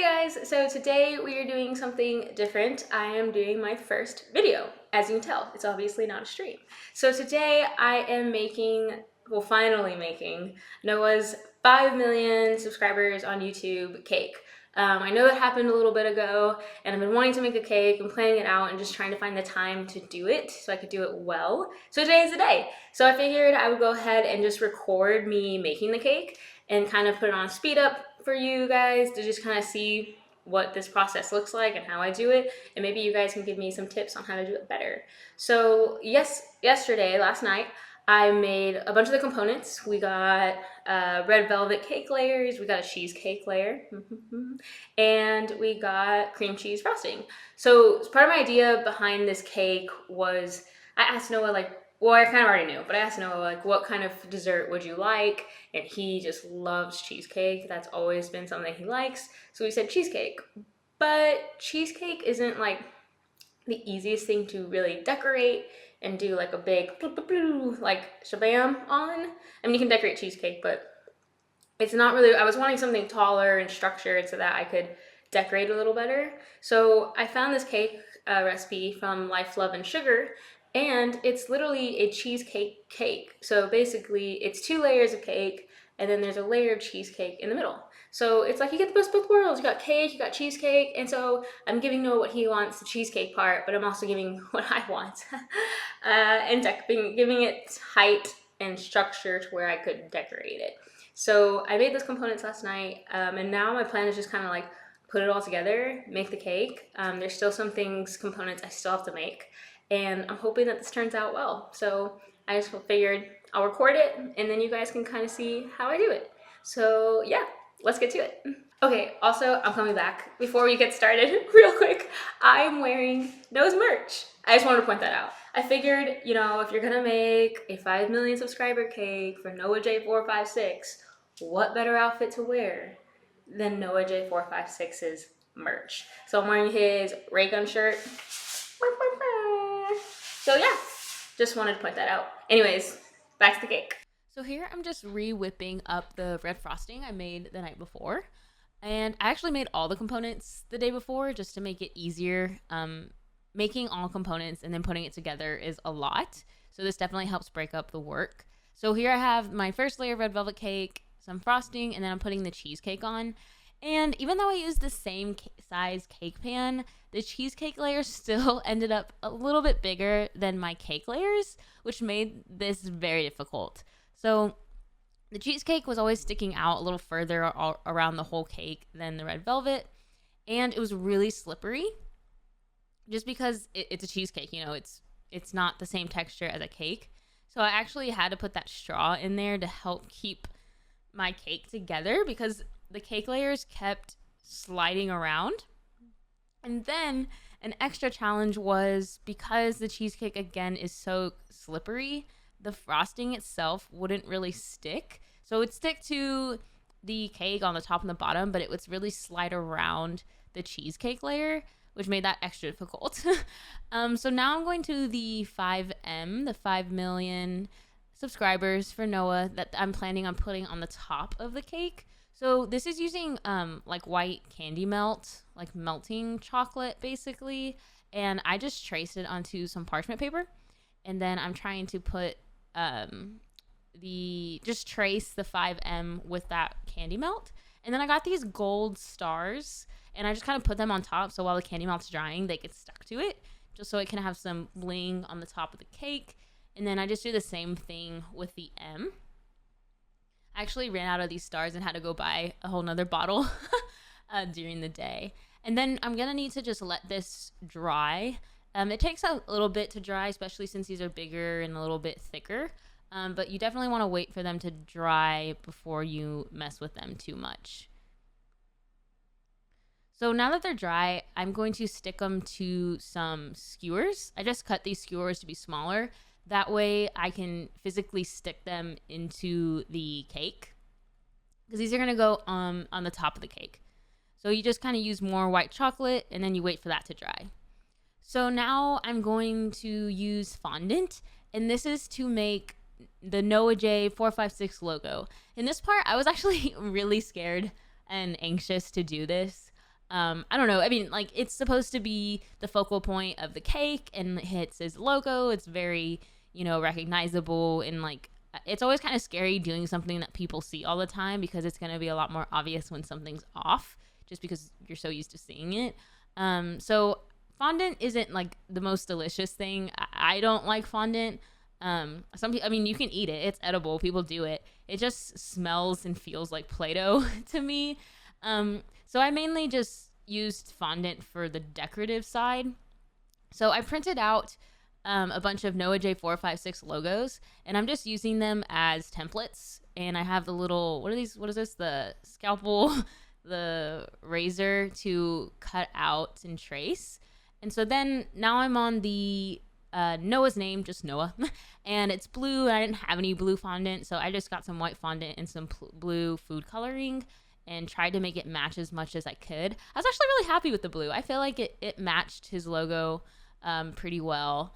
guys, so today we are doing something different. I am doing my first video. As you can tell, it's obviously not a stream. So today I am finally making Noah's 5 million subscribers on YouTube cake. I know that happened a little bit ago, and I've been wanting to make a cake and planning it out and just trying to find the time to do it so I could do it well. So today is the day. So I figured I would go ahead and just record me making the cake and kind of put it on speed up for you guys to just kind of see what this process looks like and how I do it, and maybe you guys can give me some tips on how to do it better. So last night, I made a bunch of the components. We got red velvet cake layers, we got a cheesecake layer, and we got cream cheese frosting. So part of my idea behind this cake was I asked Noah, I kind of already knew, but I asked Noah, what kind of dessert would you like? And he just loves cheesecake. That's always been something he likes. So we said cheesecake. But cheesecake isn't the easiest thing to really decorate and do a big shabam on. I mean, you can decorate cheesecake, but it's not really, I was wanting something taller and structured so that I could decorate a little better. So I found this cake recipe from Life, Love, and Sugar, and it's literally a cheesecake cake. So basically it's 2 layers of cake, and then there's a layer of cheesecake in the middle. So it's like you get the best of both worlds. You got cake, you got cheesecake, and so I'm giving Noah what he wants, the cheesecake part, but I'm also giving what I want. And giving it height and structure to where I could decorate it. So I made those components last night, and now my plan is just kind of put it all together, make the cake. There's still some components I still have to make, and I'm hoping that this turns out well. So I just figured I'll record it, and then you guys can kind of see how I do it. So yeah, let's get to it. Okay, also, I'm coming back. Before we get started, real quick, I'm wearing Noah's merch. I just wanted to point that out. I figured, if you're gonna make a 5 million subscriber cake for NoahJ456, what better outfit to wear than NoahJ456's merch? So I'm wearing his ray gun shirt. So yeah, just wanted to point that out. Anyways, back to the cake. So here I'm just re-whipping up the red frosting I made the night before. And I actually made all the components the day before just to make it easier. Making all components and then putting it together is a lot. So this definitely helps break up the work. So here I have my first layer of red velvet cake, some frosting, and then I'm putting the cheesecake on. And even though I used the same size cake pan, the cheesecake layer still ended up a little bit bigger than my cake layers, which made this very difficult. So the cheesecake was always sticking out a little further around the whole cake than the red velvet, and it was really slippery just because it's a cheesecake, it's not the same texture as a cake. So I actually had to put that straw in there to help keep my cake together because the cake layers kept sliding around. And then an extra challenge was because the cheesecake again is so slippery, the frosting itself wouldn't really stick. So it would stick to the cake on the top and the bottom, but it would really slide around the cheesecake layer, which made that extra difficult. So now I'm going to the 5M, the 5 million subscribers for Noah that I'm planning on putting on the top of the cake. So this is using white candy melt, melting chocolate basically. And I just traced it onto some parchment paper. And then I'm trying to put just trace the 5M with that candy melt. And then I got these gold stars and I just kind of put them on top so while the candy melt's drying, they get stuck to it just so it can have some bling on the top of the cake. And then I just do the same thing with the M. I actually ran out of these stars and had to go buy a whole nother bottle during the day. And then I'm going to need to just let this dry. It takes a little bit to dry, especially since these are bigger and a little bit thicker. But you definitely want to wait for them to dry before you mess with them too much. So now that they're dry, I'm going to stick them to some skewers. I just cut these skewers to be smaller. That way I can physically stick them into the cake because these are going to go on the top of the cake. So you just kind of use more white chocolate and then you wait for that to dry. So now I'm going to use fondant, and this is to make the NoahJ456 logo. In this part, I was actually really scared and anxious to do this. I don't know. I mean, like, it's supposed to be the focal point of the cake, and it says logo. It's very, recognizable, and like, it's always kind of scary doing something that people see all the time because it's going to be a lot more obvious when something's off, just because you're so used to seeing it. So fondant isn't like the most delicious thing. I don't like fondant. Some people, I mean, you can eat it. It's edible. People do it. It just smells and feels like Play-Doh to me. So I mainly just used fondant for the decorative side. So I printed out a bunch of NoahJ456 logos, and I'm just using them as templates. And I have the little, what are these? What is this? The scalpel, the razor to cut out and trace. And so then now I'm on the Noah's name, just Noah, and it's blue. And I didn't have any blue fondant, so I just got some white fondant and some blue food coloring and tried to make it match as much as I could. I was actually really happy with the blue. I feel like it matched his logo pretty well.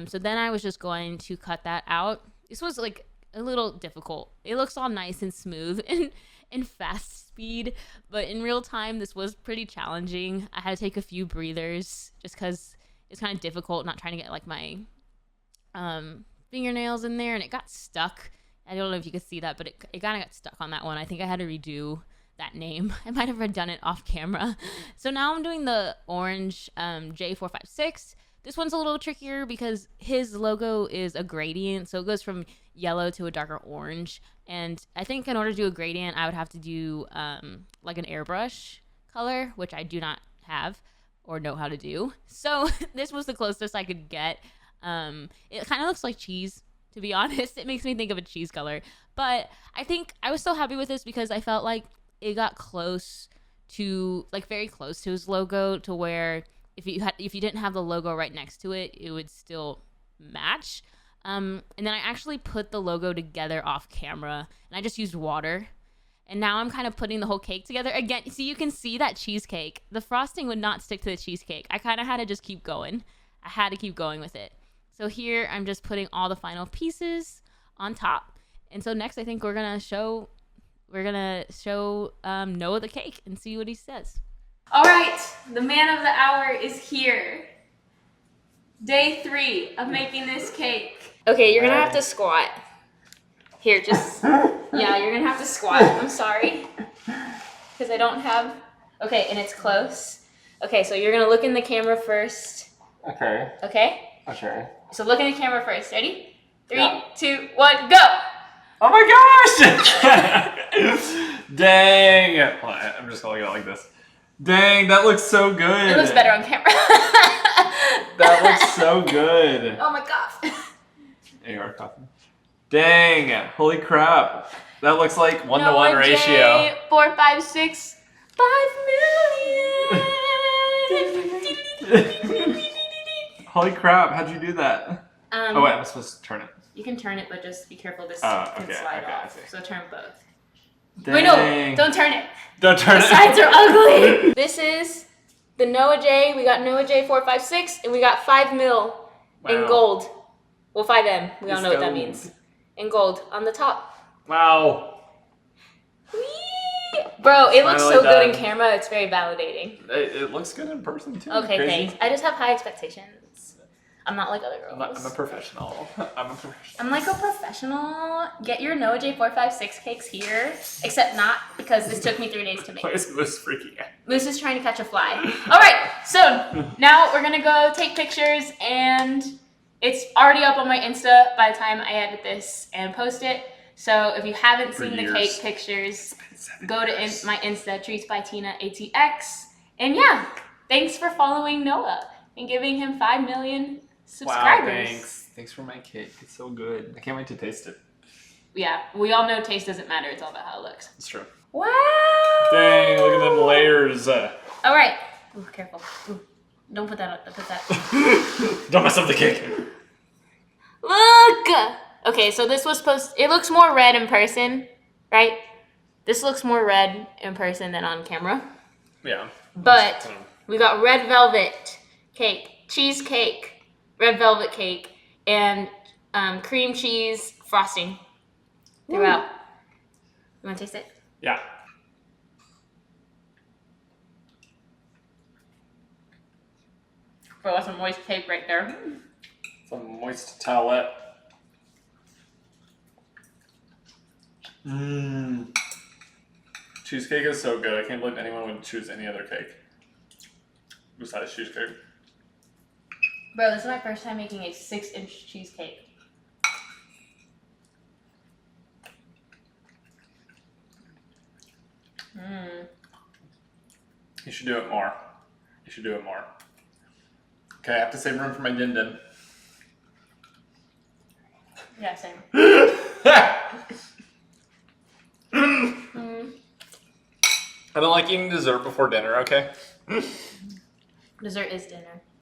So then I was just going to cut that out. This was like a little difficult. It looks all nice and smooth and in fast speed, but in real time this was pretty challenging. I had to take a few breathers just because it's kind of difficult not trying to get like my fingernails in there, and it got stuck. I don't know if you could see that, but it kind of got stuck on that one. I think I had to redo that name. I might have done it off camera. So now I'm doing the orange J456. This one's a little trickier because his logo is a gradient, so it goes from yellow to a darker orange. And I think in order to do a gradient, I would have to do like an airbrush color, which I do not have or know how to do. So this was the closest I could get. It kind of looks like cheese, to be honest. It makes me think of a cheese color. But I think I was so happy with this because I felt like it got close to, like, very close to his logo, to where if you didn't have the logo right next to it, it would still match. And then I actually put the logo together off camera, and I just used water. And now I'm kind of putting the whole cake together again. So you can see that cheesecake. The frosting would not stick to the cheesecake. I kind of had to just keep going. I had to keep going with it. So here I'm just putting all the final pieces on top. And so next I think we're gonna show Noah the cake and see what he says. All right, the man of the hour is here. Day 3 of making this cake. Okay, you're gonna have to squat. Here, just, yeah, you're gonna have to squat. I'm sorry, because I don't have, okay, and it's close. Okay, so you're gonna look in the camera first. Okay. Okay? Okay. So look in the camera first. Ready? 3, Yeah. 2, 1, go! Oh my gosh! Dang! Well, I'm just going to go like this. Dang, that looks so good. It looks better on camera. That looks so good. Oh my god. There you are, coughing. Dang! Holy crap! That looks like 1-to-1 ratio. 456 5 million. Holy crap! How'd you do that? Oh wait, I'm supposed to turn it. You can turn it, but just be careful this Oh, can okay, slide okay, I off. see. So turn both. Dang. Wait, no, don't turn it. Don't turn The it. sides are ugly. This is the Noah J. We got Noah J456, and we got 5 mil in Wow. gold. Well, 5M. We all It's know what that gold. means. In gold on the top. Wow. Whee! Bro, it looks so Finally good in done. camera. It's very validating. It looks good in person too. Okay, Crazy. thanks. I just have high expectations. I'm not like other girls. I'm a professional. I'm a professional. I'm like a professional. Get your Noah J456 cakes here. Except not, because this took me 3 days to make. Why is Moose freaking out? Moose is trying to catch a fly. All right, so now we're gonna go take pictures, and it's already up on my Insta by the time I edit this and post it. So if you haven't For seen years. the cake pictures, go to my Insta, Treats by Tina ATX. And yeah, thanks for following Noah and giving him 5 million subscribers. Wow, thanks. Thanks for my cake. It's so good. I can't wait to taste it. Yeah, we all know taste doesn't matter. It's all about how it looks. It's true. Wow. Dang, look at them layers. All right. Ooh, careful. Ooh, don't put that up. Put that. Don't mess up the cake. Look! Okay, so this was it looks more red in person, right? This looks more red in person than on camera. Yeah. But we got red velvet cake, cheesecake, red velvet cake, and cream cheese frosting throughout. You want to taste it? Yeah. Bro, that's some moist cake right there. Some moist towelette. Mmm. Cheesecake is so good. I can't believe anyone would choose any other cake besides cheesecake. Bro, this is my first time making a 6-inch cheesecake. Mmm. You should do it more. You should do it more. Okay, I have to save room for my din din. Yeah, same. I don't like eating dessert before dinner, okay? Dessert is dinner.